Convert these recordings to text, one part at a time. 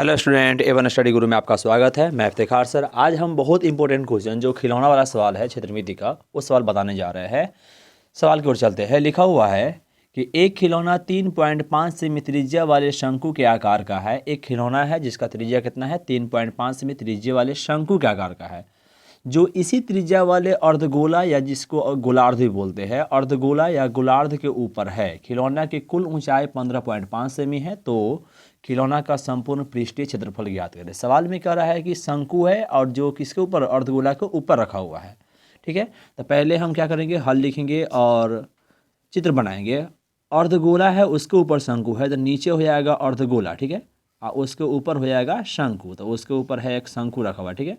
Hello student, Avon study गुरु में आपका स्वागत है। मैं इफ्तिखार सर। आज हम बहुत इंपॉर्टेंट क्वेश्चन जो खिलौना वाला सवाल है क्षेत्रमिति का, वो सवाल बताने जा रहे हैं। सवाल की ओर चलते हैं। लिखा हुआ है कि एक खिलौना 3.5 सेमी त्रिज्या वाले शंकु के आकार का है। एक खिलौना है जिसका त्रिज्या कितना है, 3.5 सेमी त्रिज्या वाले शंकु के आकार का है, जो इसी त्रिज्या वाले अर्धगोला या जिसको गोलार्ध भी बोलते हैं, अर्धगोला या गोलार्ध के ऊपर है। खिलौना की कुल ऊंचाई 15.5 सेमी है। तो खिलौना का संपूर्ण पृष्ठीय क्षेत्रफल ज्ञात करें। सवाल में कह रहा है कि शंकु है और जो किसके ऊपर, अर्धगोला के ऊपर रखा हुआ है। ठीक है, तो पहले हम क्या करेंगे, हल लिखेंगे और चित्र बनाएंगे। अर्धगोला है, उसके ऊपर शंकु है, तो नीचे हो जाएगा अर्धगोला। ठीक है, और उसके ऊपर हो जाएगा शंकु, तो उसके ऊपर है एक शंकु रखा हुआ। ठीक है,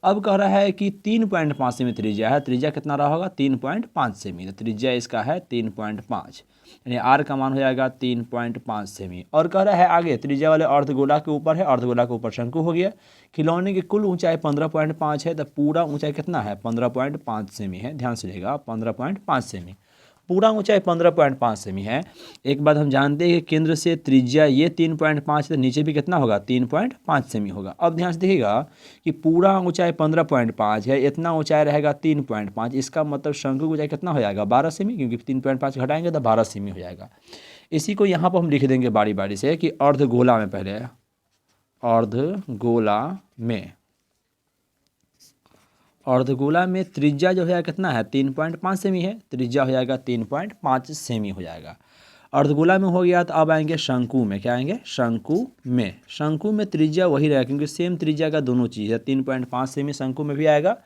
अब कह रहा है कि 3.5 सेमी त्रिज्या है। त्रिज्या कितना रहा होगा, 3.5 सेमी। तो त्रिज्या इसका है 3.5, यानी आर का मान हो जाएगा 3.5 सेमी। और कह रहा है आगे त्रिज्या वाले अर्धगोला के ऊपर है, अर्धगोला के ऊपर शंकु हो गया। खिलौने की कुल ऊंचाई 15.5 है, तो पूरा ऊंचाई कितना है, 15.5 सेमी है। ध्यान से लेगा, 15.5 सेमी, पूरा ऊंचाई 15.5 सेमी है। एक बात हम जानते हैं कि केंद्र से त्रिज्या ये 3.5, तो नीचे भी कितना होगा, 3.5 सेमी होगा। अब ध्यान से देखिएगा कि पूरा ऊंचाई 15.5 है, इतना ऊंचाई रहेगा 3.5। इसका मतलब शंकु की ऊंचाई कितना हो जाएगा, 12 सेमी, क्योंकि 3.5 घटाएंगे तो 12 सेमी हो जाएगा। इसी को यहाँ पर हम लिख देंगे बारी बारी से कि अर्धगोला में, पहले अर्धगोला में, अर्धगोला में त्रिज्या जो है कितना है, 3.5 सेमी है। त्रिज्या हो जाएगा 3.5 सेमी हो जाएगा। अर्धगोला में हो गया। तो अब आएंगे शंकु में। क्या आएंगे, शंकु में। शंकु में त्रिज्या वही रहेगा, क्योंकि सेम त्रिज्या का दोनों चीज़ है। 3.5 सेमी शंकु में भी आएगा।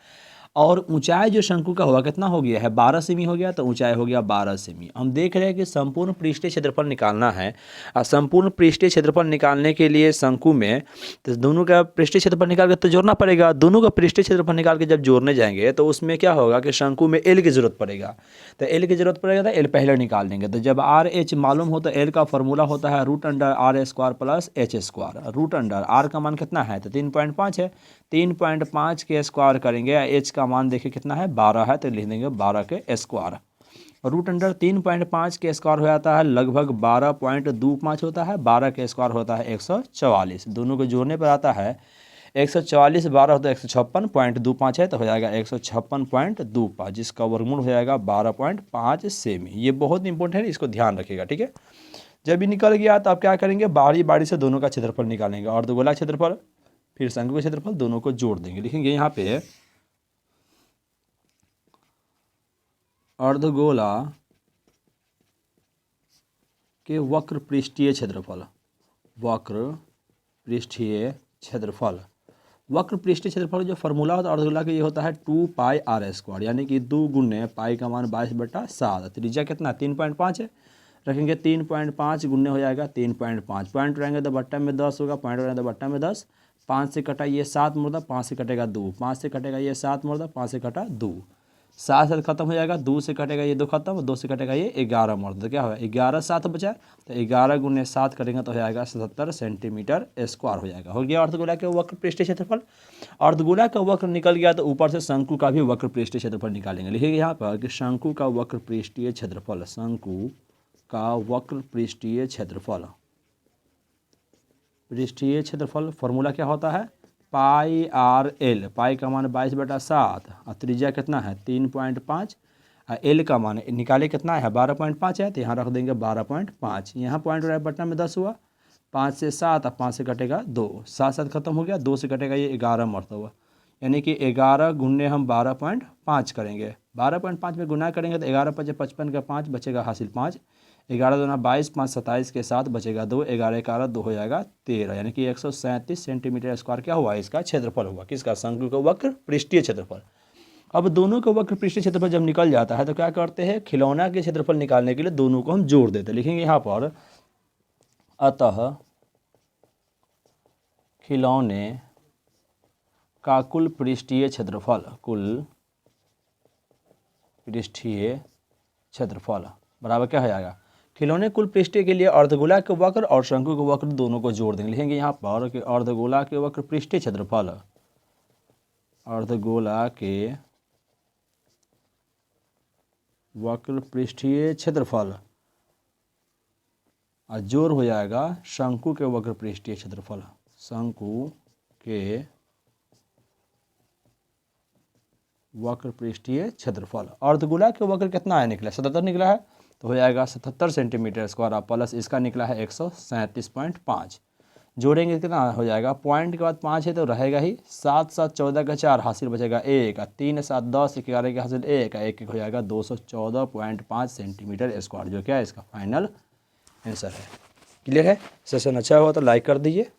और ऊंचाई जो शंकु का होगा कितना हो गया है, 12 सेमी हो गया। तो ऊंचाई हो गया 12 सेमी। हम देख रहे हैं कि संपूर्ण पृष्ठीय क्षेत्रफल निकालना है। और संपूर्ण पृष्ठीय क्षेत्रफल निकालने के लिए शंकु में, तो दोनों का पृष्ठीय क्षेत्रफल निकाल के तो जोड़ना पड़ेगा। दोनों का पृष्ठीय क्षेत्रफल निकाल के जब जोड़ने जाएंगे तो उसमें क्या होगा कि शंकु में एल की जरूरत पड़ेगा। तो एल की जरूरत पड़ेगा तो एल पहले निकाल देंगे। तो जब आर एच मालूम हो तो एल का फॉर्मूला होता है √r² प्लस h²। √r का मान कितना है, तो 3.5 है। 3.5 के स्क्वायर करेंगे, एच का मान देखिए कितना है, 12 है, तो लिख देंगे 12 के स्क्वायर। √3.5 के स्क्वायर हो जाता है लगभग 12.25 होता है। 12 के स्क्वायर होता है 144। दोनों को जोड़ने पर आता है 144, 12 होता है 156.25 है, तो हो जाएगा 156.25, जिसका वर्गमूल हो जाएगा 12.5 सेमी। ये बहुत इंपॉर्टेंट है, इसको ध्यान रखिएगा। ठीक है, जब ये निकल गया तो आप क्या करेंगे, बारी बारी से दोनों का क्षेत्रफल निकालेंगे। अर्धगोला क्षेत्रफल फिर शंकु का क्षेत्रफल, दोनों को जोड़ देंगे। लिखेंगे यहाँ पे अर्धगोला के वक्र पृष्ठीय क्षेत्रफल, वक्र पृष्ठीय क्षेत्रफल। वक्र पृष्ठीय क्षेत्रफल जो फॉर्मूला होता है अर्धगोला का, ये होता है 2πr², यानी कि 2 गुने पाई का मान 22/7। त्रिज्या कितना, 3.5 है। रखेंगे 3.5 गुने हो जाएगा 3.5। पॉइंट रहेंगे तो बट्टा में 10 होगा, पॉइंट रहेंगे तो बट्टा में 10। 5 से कटा ये 7 मुर्दा, 5 से कटेगा 2, 5 से कटेगा ये 7 मुर्दा, 5 से कटा 2, 7 से खत्म हो जाएगा, 2 से कटेगा ये 2 खत्म, 2 से कटेगा ये 11 मुर्दा। तो क्या होगा, 11 7 बचा, तो 11 गुने 7 करेंगे तो हो जाएगा 77 सेंटीमीटर स्क्वायर हो जाएगा। हो गया अर्धगोला के वक्र पृष्ठीय क्षेत्रफल। अर्धगोला का वक्र निकल गया तो ऊपर से शंकु का भी वक्र पृष्ठीय क्षेत्रफल निकालेंगे। लिखिए यहाँ पर कि शंकु का वक्र पृष्ठीय क्षेत्रफल, शंकु का वक्र पृष्ठीय क्षेत्रफल, पृष्ठीय क्षेत्रफल फॉर्मूला क्या होता है, πr/l। पाई का मान 22/7 और त्रिज्या कितना है 3.5, एल का मान निकाले कितना है 12.5 है, तो यहाँ रख देंगे 12.5। यहाँ पॉइंट रहा बटना में 10 हुआ, 5 से 7 और 5 से कटेगा 2, 7 7 खत्म हो गया, 2 से कटेगा ये 11 मरतबा, यानी कि 11 गुने हम 12.5 करेंगे। 12.5 में गुना करेंगे तो 11 5 55 का 5 बचेगा हासिल 5, 11 दूना 22, 5 27 के साथ बचेगा 2, 11 11 2 हो जाएगा 13, यानी कि 137 सेंटीमीटर स्क्वायर क्या हुआ, इसका क्षेत्रफल हुआ। किसका, शंकु का वक्र पृष्ठीय क्षेत्रफल। अब दोनों का वक्र पृष्ठीय क्षेत्रफल जब निकल जाता है तो क्या करते हैं, खिलौना के क्षेत्रफल निकालने के लिए दोनों को हम जोड़ देते हैं। लिखेंगे यहाँ पर अतः खिलौने का कुल पृष्ठीय क्षेत्रफल, कुल पृष्ठीय क्षेत्रफल बराबर क्या हो जाएगा, खिलौने कुल पृष्ठीय के लिए अर्धगोला के वक्र और शंकु के वक्र दोनों को जोड़ देंगे। लिखेंगे यहाँ पर कि अर्धगोला के वक्र पृष्ठीय क्षेत्रफल, अर्धगोला के वक्र पृष्ठीय क्षेत्रफल और जोड़ हो जाएगा शंकु के वक्र पृष्ठीय क्षेत्रफल, शंकु के वक्र पृष्ठीय क्षेत्रफल। अर्धगोला के वक्र कितना है निकला, 77 निकला है, तो हो जाएगा 77 सेंटीमीटर स्क्वायर और प्लस इसका निकला है 137.5। जोड़ेंगे कितना हो जाएगा, पॉइंट के बाद 5 है तो रहेगा ही, 7 7 14 का 4 हासिल बचेगा 1, 3 7 10 11 के हासिल 1 1 हो जाएगा 214.5 सेंटीमीटर स्क्वायर, जो क्या है इसका फाइनल आंसर है। क्लियर है। सेशन अच्छा हुआ तो लाइक कर दीजिए।